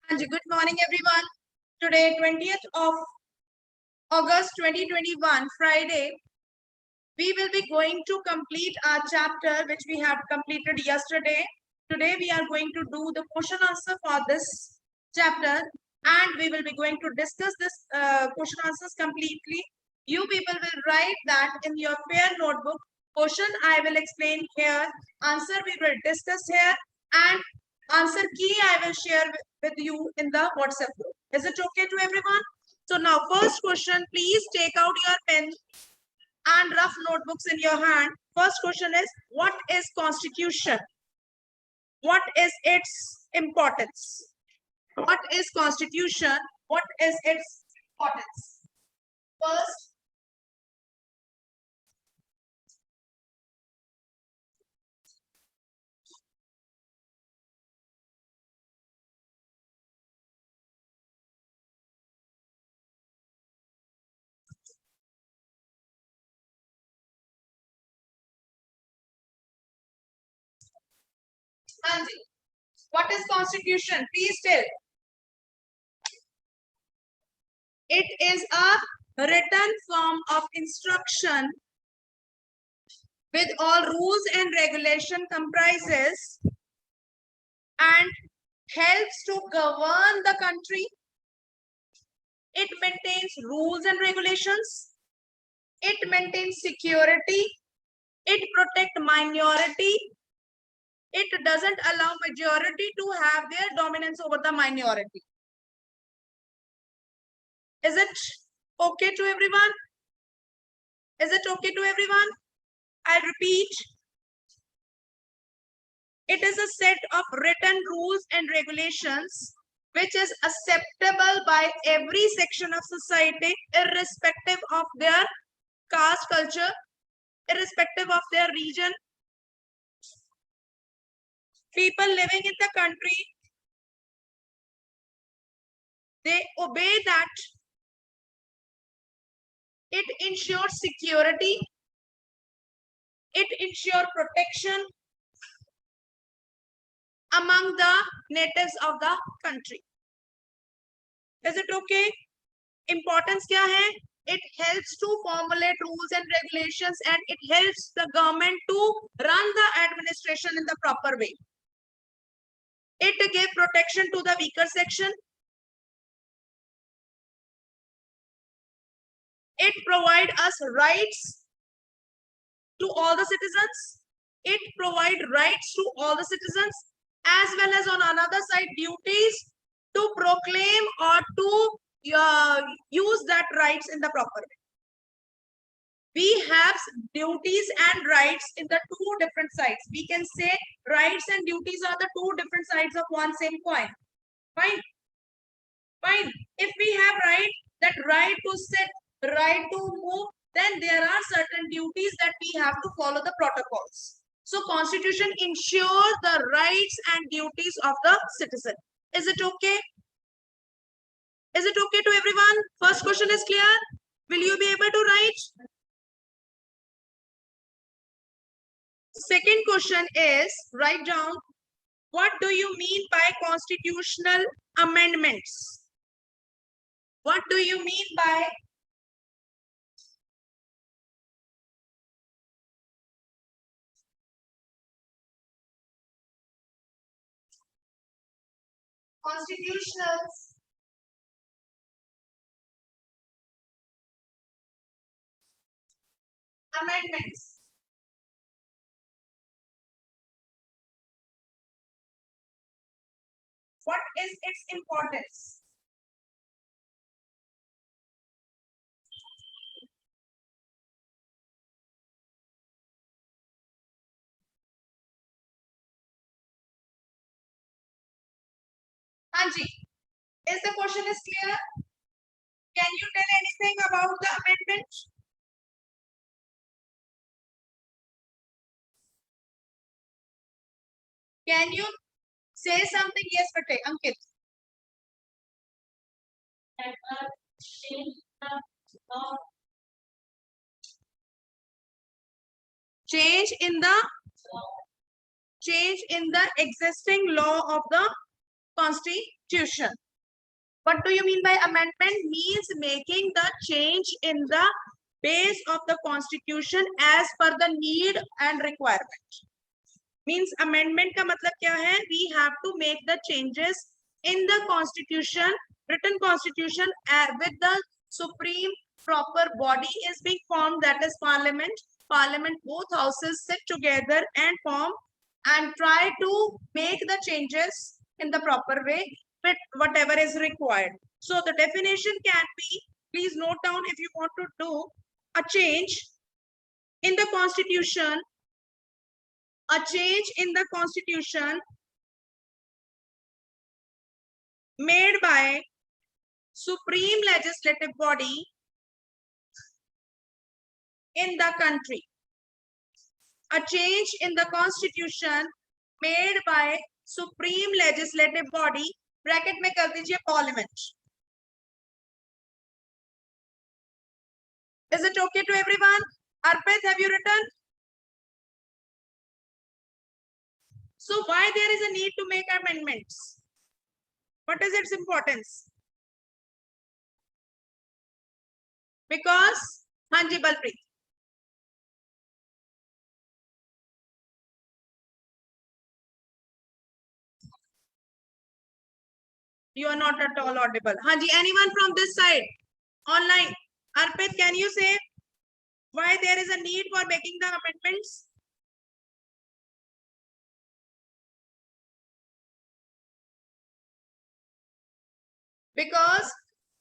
Good morning, everyone. Today, 20th of August 2021, Friday, we will be going to complete our chapter which we have completed yesterday. Today, we are going to do the question answer for this chapter and we will be going to discuss this question answers completely. You people will write that in your fair notebook. Question I will explain here, answer we will discuss here, and answer key I will share with you in the WhatsApp group. Is it okay to everyone? So now first question, please take out your pen and rough notebooks in your hand. First question is, what is constitution? What is its importance? What is constitution? What is its importance? First, Anji, what is constitution? Please tell. It is a written form of instruction with all rules and regulation comprises and helps to govern the country. It maintains rules and regulations. It maintains security. It protects minority. It doesn't allow majority to have their dominance over the minority. Is it okay to everyone? Is it okay to everyone? I repeat. It is a set of written rules and regulations which is acceptable by every section of society, irrespective of their caste, culture, irrespective of their region. People living in the country, they obey that. It ensures security. It ensures protection among the natives of the country. Is it okay? Importance kya hai? It helps to formulate rules and regulations and it helps the government to run the administration in the proper way. It gives protection to the weaker section. It provides us rights to all the citizens. It provides rights to all the citizens as well as on another side duties to proclaim or to use that rights in the proper way. We have duties and rights in the two different sides. We can say rights and duties are the two different sides of one same coin. Fine. Fine. If we have that right to sit, right to move, then there are certain duties that we have to follow the protocols. So constitution ensures the rights and duties of the citizen. Is it okay? Is it okay to everyone? First question is clear. Will you be able to write? Second question is, write down, what do you mean by constitutional amendments? What do you mean by constitutional amendments? What is its importance? Anji, is the question is clear? Can you tell anything about the amendment? Can you say something? Yes, Pate, Ankit. Change in the existing law of the constitution. constitution. What do you mean by amendment? Means making the change in the base of the constitution as per the need and requirement. Means amendment का मतलब क्या है? We have to make the changes in the constitution, written constitution, with the supreme proper body is being formed, that is parliament. Parliament, both houses sit together and form and try to make the changes in the proper way with whatever is required. So the definition can be, please note down if you want to do a change in the constitution, a change in the constitution made by supreme legislative body in the country. A change in the constitution made by supreme legislative body, bracket में कर दीजिए parliament. Is it okay to everyone? Arpit, have you written? So why there is a need to make amendments? What is its importance? Because, Hanji Balpreet. You are not at all audible. Hanji, anyone from this side? Online. Arpit, can you say why there is a need for making the amendments? Because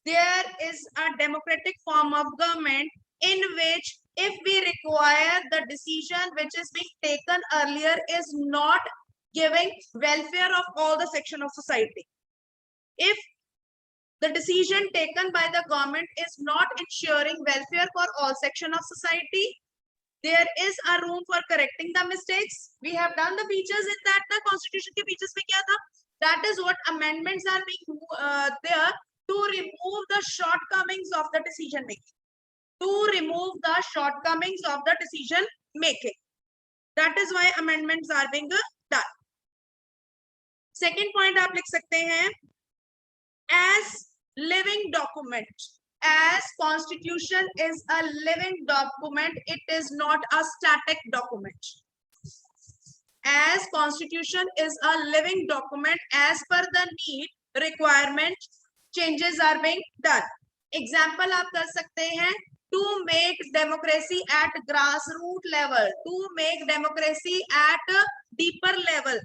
there is a democratic form of government in which if we require the decision which is being taken earlier is not giving welfare of all the section of society. If the decision taken by the government is not ensuring welfare for all section of society, there is a room for correcting the mistakes. We have done the features in that the constitution के features में क्या था? That is what amendments are being there to remove the shortcomings of the decision making. To remove the shortcomings of the decision making. That is why amendments are being done. Second point आप लिख सकते हैं, as living document. As constitution is a living document, it is not a static document. As constitution is a living document, as per the need, requirement, changes are being done. Example आप कर सकते हैं, to make democracy at grassroots level, to make democracy at a deeper level.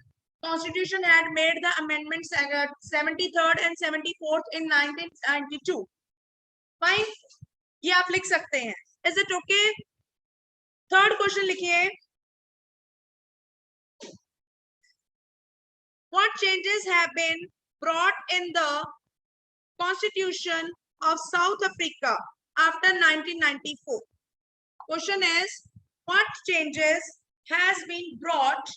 Constitution had made the amendments 73rd and 74th in 1992. Fine, ये आप लिख सकते हैं. Is it okay? Third question लिखिए. What changes have been brought in the Constitution of South Africa after 1994? Question is, what changes has been brought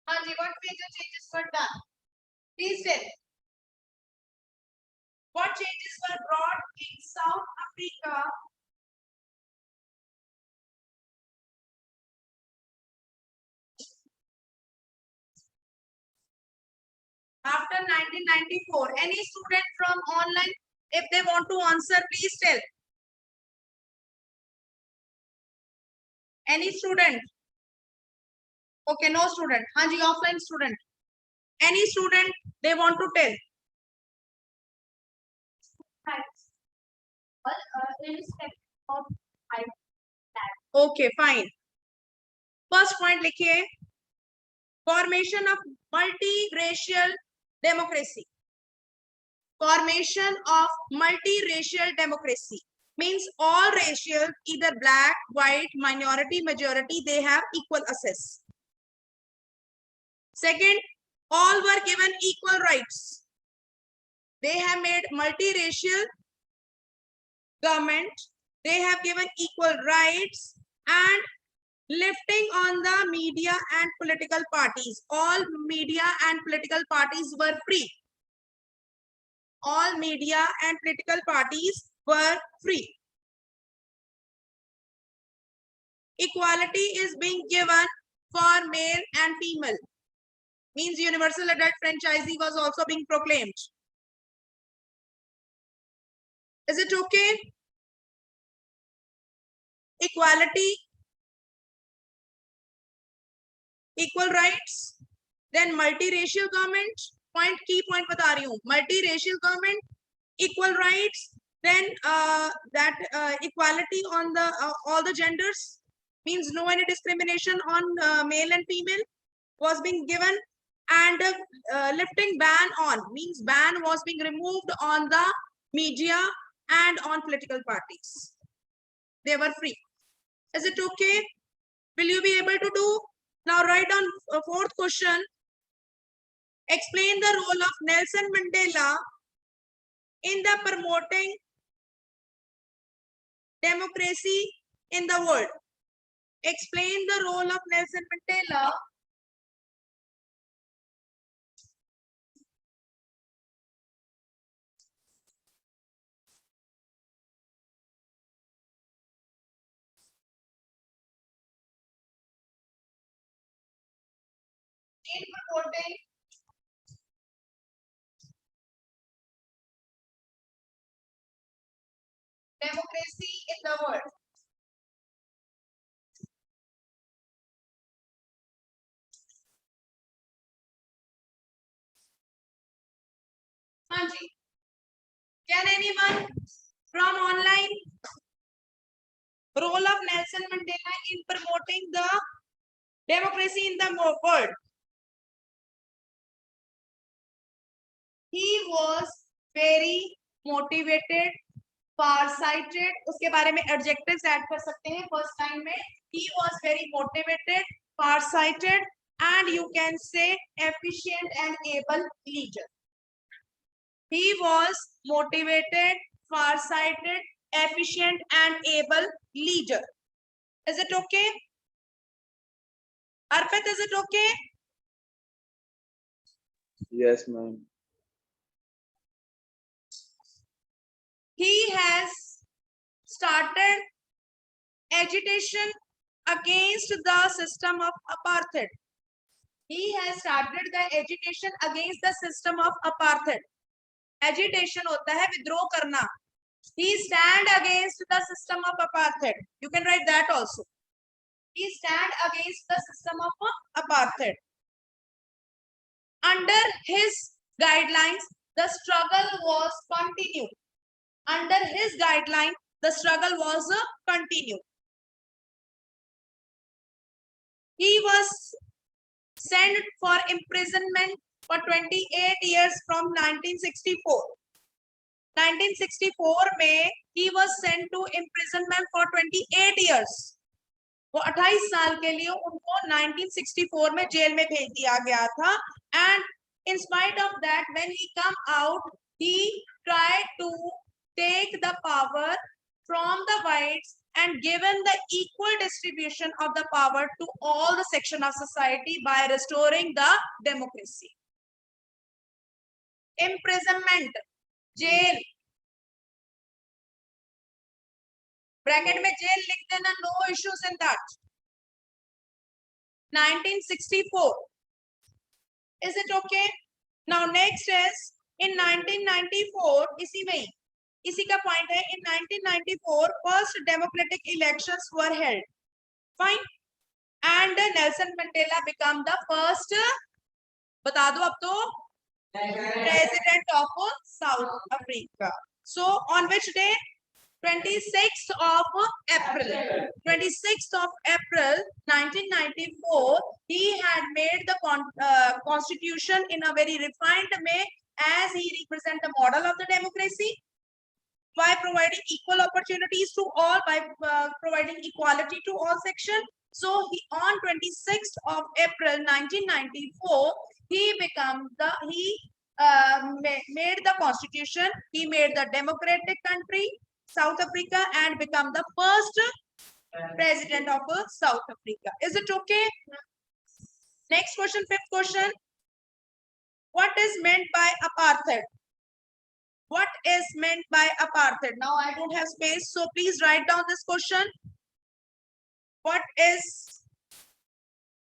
Hanji, what major changes were done? Please tell. What changes were brought in South Africa after 1994? Any student from online, if they want to answer, please tell. Any student? Okay, no student. Hanji, offline student. Any student they want to tell? Okay, fine. First point लिखिए, formation of multiracial democracy. Formation of multiracial democracy means all racial, either black, white, minority, majority, they have equal access. Second, all were given equal rights. They have made multiracial government. They have given equal rights and lifting on the media and political parties. All media and political parties were free. All media and political parties were free. Equality is being given for male and female. Means universal adult franchisee was also being proclaimed. Is it okay? Equality, equal rights, then multiracial government. Point, key point बता रही हूँ. Multiracial government, equal rights, then equality on the all the genders, means no any discrimination on male and female was being given, and lifting ban on, means ban was being removed on the media and on political parties. They were free. Is it okay? Will you be able to do? Now write down fourth question. Explain the role of Nelson Mandela in the promoting democracy in the world. Explain the role of Nelson Mandela in promoting democracy in the world. Hanji, can anyone from online? Role of Nelson Mandela in promoting the democracy in the world. He was very motivated, far-sighted. उसके बारे में adjectives add कर सकते हैं first time में. He was very motivated, far-sighted, and you can say efficient and able leader. He was motivated, far-sighted, efficient, and able leader. Is it okay? Arpit, is it okay? Yes, ma'am. He has started agitation against the system of apartheid. He has started the agitation against the system of apartheid. Agitation होता है विद्रोह करना. He stand against the system of apartheid. You can write that also. He stand against the system of apartheid. Under his guidelines, the struggle was continued. Under his guideline, the struggle was continued. He was sent for imprisonment for 28 years from 1964. 1964 में he was sent to imprisonment for 28 years. वो 28 साल के लिए उनको 1964 में jail में भेज दिया गया था. And in spite of that, when he come out, he tried to take the power from the whites and given the equal distribution of the power to all the section of society by restoring the democracy. Imprisonment, jail, bracket में jail लिख देना, no issues in that. 1964. Is it okay? Now next is in 1994, इसी में ही इसी का point है, in 1994 first democratic elections were held. Fine. And Nelson Mandela became the first बता दो अब तो. President of South Africa. So on which day? 26th of April. 26th of April 1994, he had made the constitution in a very refined way, as he represent the model of the democracy by providing equal opportunities to all, by providing equality to all sections. So on 26th of April 1994, he made the constitution. He made the democratic country South Africa and become the first president of South Africa. Is it okay? Next question, fifth question. What is meant by apartheid? What is meant by apartheid? Now I don't have space, so please write down this question. What is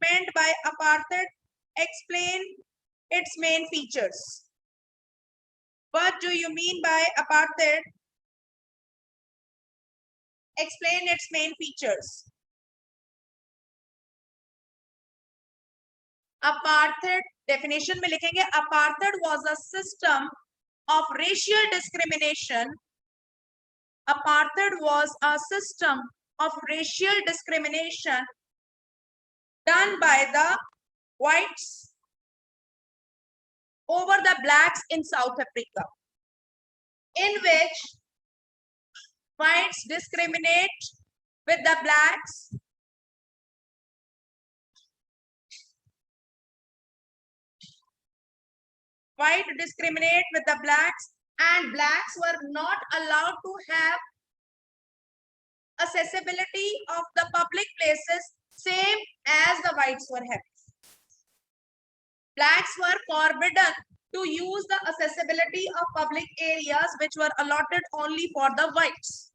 meant by apartheid? Explain its main features. What do you mean by apartheid? Explain its main features. Apartheid definition में लिखेंगे, apartheid was a system of racial discrimination. Apartheid was a system of racial discrimination done by the whites over the blacks in South Africa, in which whites discriminate with the blacks and blacks were not allowed to have accessibility of the public places same as the whites were having. Blacks were forbidden to use the accessibility of public areas which were allotted only for the whites.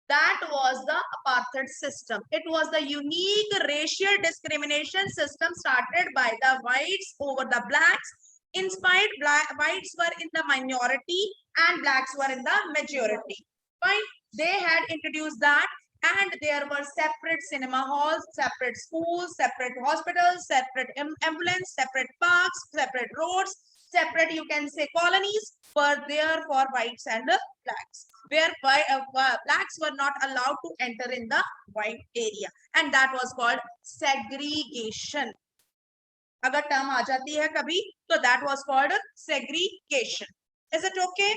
That was the apartheid system. It was the unique racial discrimination system started by the whites over the blacks. In spite, whites were in the minority and blacks were in the majority. Fine. They had introduced that, and there were separate cinema halls, separate schools, separate hospitals, separate ambulance, separate parks, separate roads, separate, you can say, colonies were there for whites and blacks, where blacks were not allowed to enter in the white area, and that was called segregation. अगर term आ जाती है कभी तो that was called segregation. Is it okay?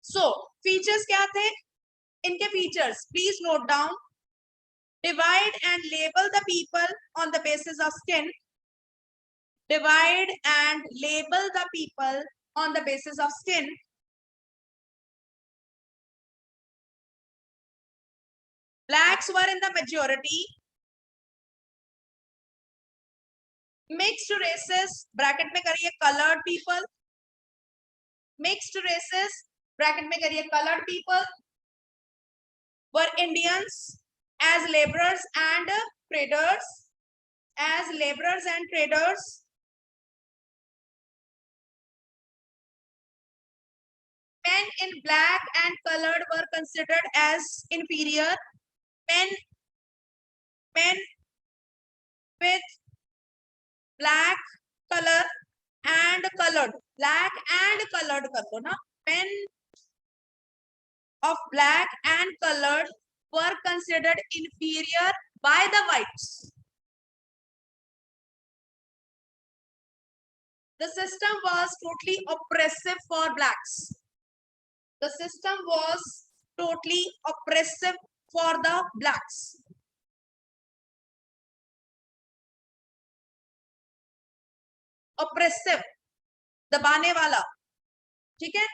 So features क्या थे? इनके features please note down. Divide and label the people on the basis of skin. Divide and label the people on the basis of skin. Blacks were in the majority. Mixed races, bracket में करिए colored people. Mixed races, bracket में करिए colored people, were Indians as laborers and traders. As laborers and traders. Men in black and colored were considered as inferior. Men with black color and colored, black and colored कर दो ना, men of black and colored were considered inferior by the whites. The system was totally oppressive for blacks. The system was totally oppressive for the blacks. Oppressive, दबाने वाला, ठीक है?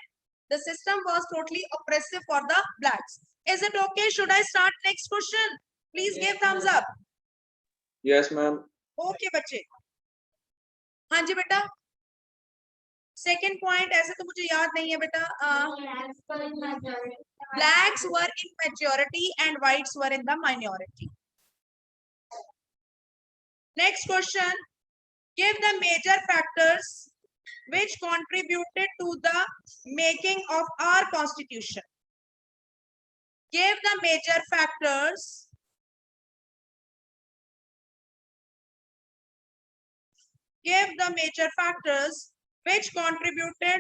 The system was totally oppressive for the blacks. Is it okay? Should I start next question? Please give thumbs up. Yes, ma'am. Okay, बच्चे. हाँ जी बेटा. Second point ऐसे तो मुझे याद नहीं है बेटा. Blacks were in majority and whites were in the minority. Next question. Give the major factors which contributed to the making of our constitution. Give the major factors give the major factors which contributed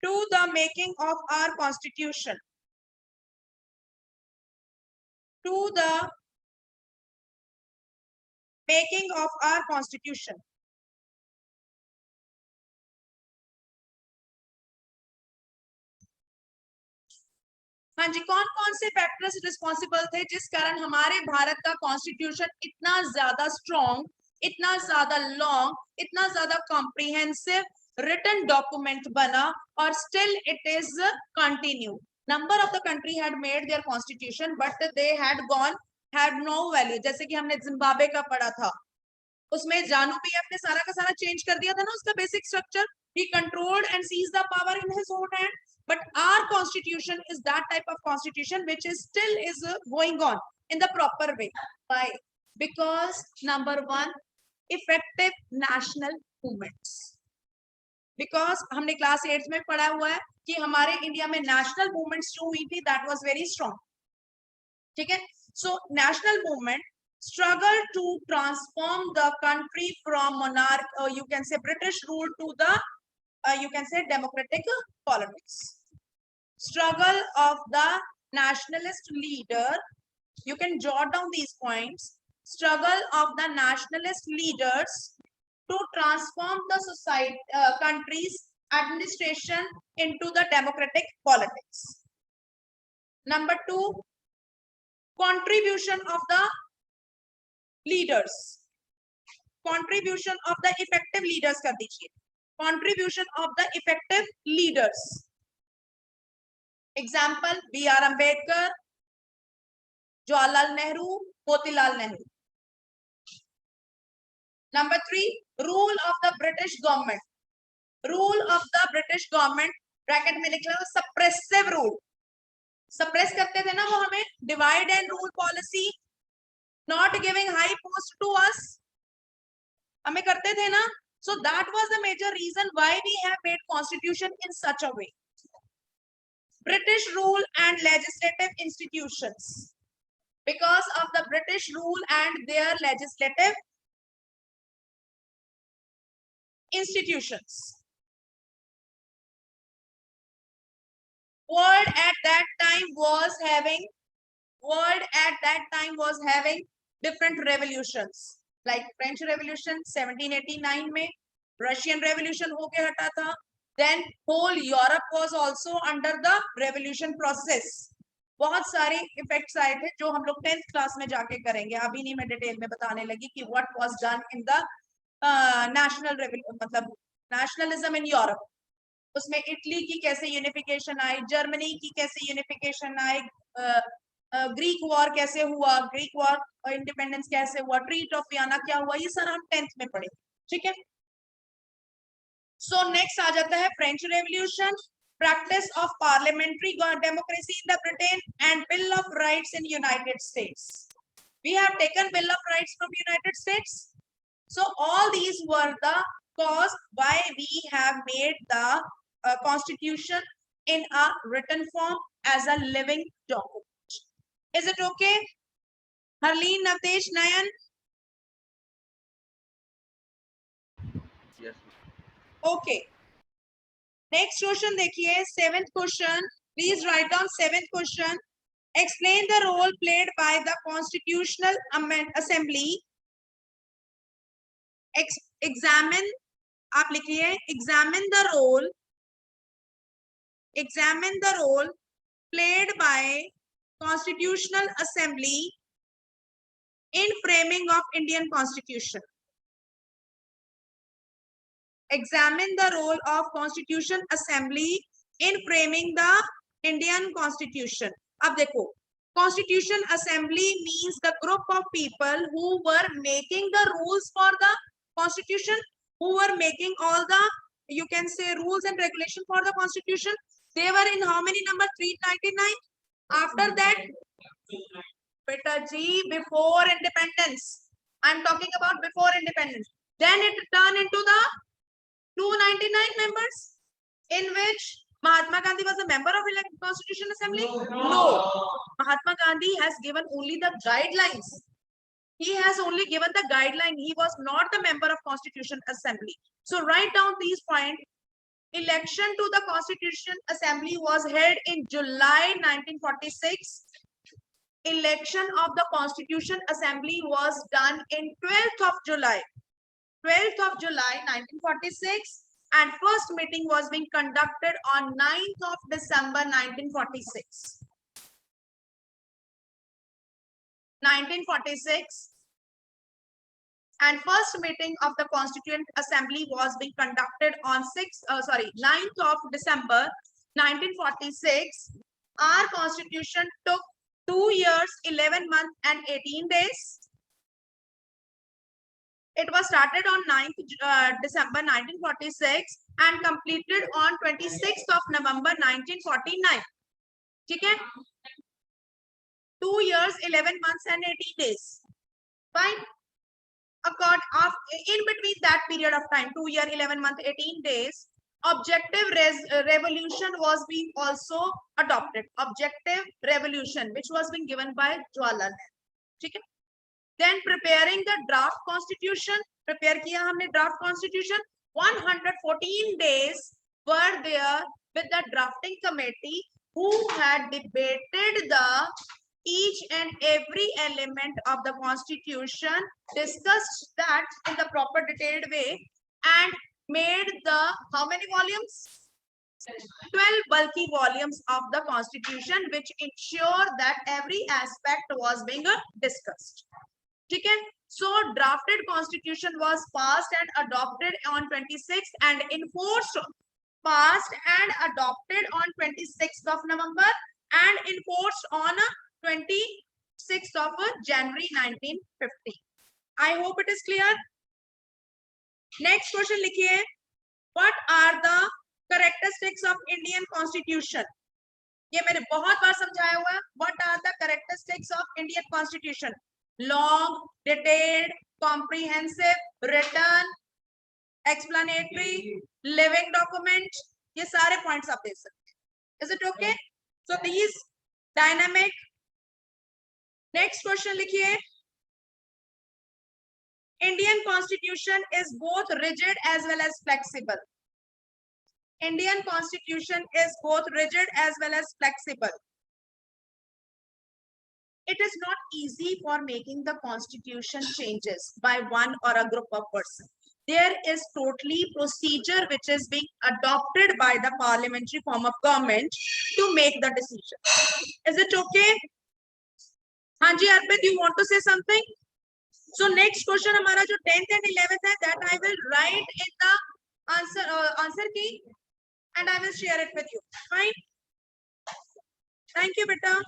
to the making of our constitution. To the making of our constitution. हाँ जी, कौन कौन से factors responsible थे जिस कारण हमारे भारत का constitution इतना ज्यादा स्ट्रॉन्ग, इतना ज्यादा लॉन्ग, इतना ज्यादा कॉम्प्रिहेंसिव रिटन डॉक्यूमेंट बना और still it is continue. Number of the country had made their constitution but they had no value. जैसे कि हमने जिम्बाब्वे का पढ़ा था, उसमें जानू पीएफ ने सारा का सारा चेंज कर दिया था ना उसका basic structure. He controlled and seized the power in his own hand. But our constitution is that type of constitution which is still going on in the proper way. Why? Because number one, effective national movements. Because हमने class 8 में पढ़ा हुआ है कि हमारे India में national movements जो हुई थी that was very strong. ठीक है? So national movement struggle to transform the country from monarch, or you can say British rule, to the you can say democratic politics. Struggle of the nationalist leader, you can jot down these points. Struggle of the nationalist leaders to transform the society, country's administration into the democratic politics. Number two, contribution of the leaders. Contribution of the effective leaders कर दीजिए. Contribution of the effective leaders. Example, B.R. Ambedkar, Jawaharlal Nehru, Motilal Nehru. Number three, rule of the British government. Rule of the British government, bracket में लिख लो suppressive rule. Suppress करते थे ना वो हमें, divide and rule policy, not giving high post to us, हमें करते थे ना. So that was the major reason why we have made constitution in such a way. British rule and legislative institutions. Because of the British rule and their legislative institutions. World at that time was having different revolutions. Like French Revolution 1789 में, Russian Revolution होके हटा था. Then whole Europe was also under the revolution process. बहुत सारे effects आए थे जो हम लोग 10th क्लास में जाके करेंगे. अभी नहीं मैं डिटेल में बताने लगी कि what was done in the मतलब nationalism in Europe. उसमें इटली की कैसे यूनिफिकेशन आई, जर्मनी की कैसे यूनिफिकेशन आई, ग्रीक वॉर कैसे हुआ, ग्रीक वॉर इंडिपेंडेंस कैसे हुआ, ट्रीट ऑफ वियना क्या हुआ, ये सारा हम 10th में पढ़े. ठीक है. सो नेक्स्ट आ जाता है French revolution, practice of parliamentary democracy in the Britain and bill of rights in United States. We have taken bill of rights from United States. So all these were the cause why we have made the constitution in a written form as a living document. Is it okay? Harleen, Navdesh, Nayan? Yes. Okay. Next question देखिए, 7th question. Please write down 7th question. Explain the role played by the Constitutional Assembly. Examine, आप लिखिए, examine the role played by Constitutional Assembly in framing of Indian Constitution. Examine the role of Constitution Assembly in framing the Indian Constitution. अब देखो, Constitution Assembly means the group of people who were making the rules for the Constitution, who were making all the, you can say, rules and regulation for the Constitution. They were in how many number? 399. After that, beta G, before independence. I'm talking about before independence. Then it turned into the 299 members, in which Mahatma Gandhi was a member of the Constitution Assembly. No. Mahatma Gandhi has given only the guidelines. He has only given the guideline. He was not the member of Constitution Assembly. So write down these points. Election to the Constitution Assembly was held in July 1946. Election of the Constitution Assembly was done in 12th of July. 12th of July 1946, and first meeting was being conducted on 9th of December 1946. 1946, and first meeting of the Constituent Assembly was being conducted on 9th of December 1946. Our Constitution took 2 years, 11 months and 18 days. It was started on 9th December 1946 and completed on 26th of November 1949. Okay? 2 years, 11 months and 18 days. Fine. In between that period of time, 2 year, 11 months, 18 days, objective revolution was being also adopted. Objective revolution, which was being given by Jawaharlal Nehru. Okay? Then preparing the draft constitution. Prepare kiya humne draft constitution. 114 days were there with the drafting committee who had debated each and every element of the constitution, discussed that in the proper detailed way, and made the how many volumes? 12 bulky volumes of the constitution, which ensure that every aspect was being discussed. Okay? So drafted constitution was passed and adopted on 26th and enforced, passed and adopted on 26th of November and enforced on 26th of January 1950. I hope it is clear. Next question likhiye. What are the characteristics of Indian Constitution? ये मैंने बहुत बार समझाया हुआ है. What are the characteristics of Indian Constitution? Long, detailed, comprehensive, written, explanatory, living document. ये सारे points आप देख सकते हैं. Is it okay? So these dynamic. Next question लिखिए. Indian Constitution is both rigid as well as flexible. Indian Constitution is both rigid as well as flexible. It is not easy for making the constitution changes by one or a group of persons. There is totally procedure which is being adopted by the parliamentary form of government to make the decision. Is it okay? Hanji Arpit, you want to say something? So next question हमारा जो 10th and 11th है, that I will write in the answer key and I will share it with you. Fine. Thank you, beta.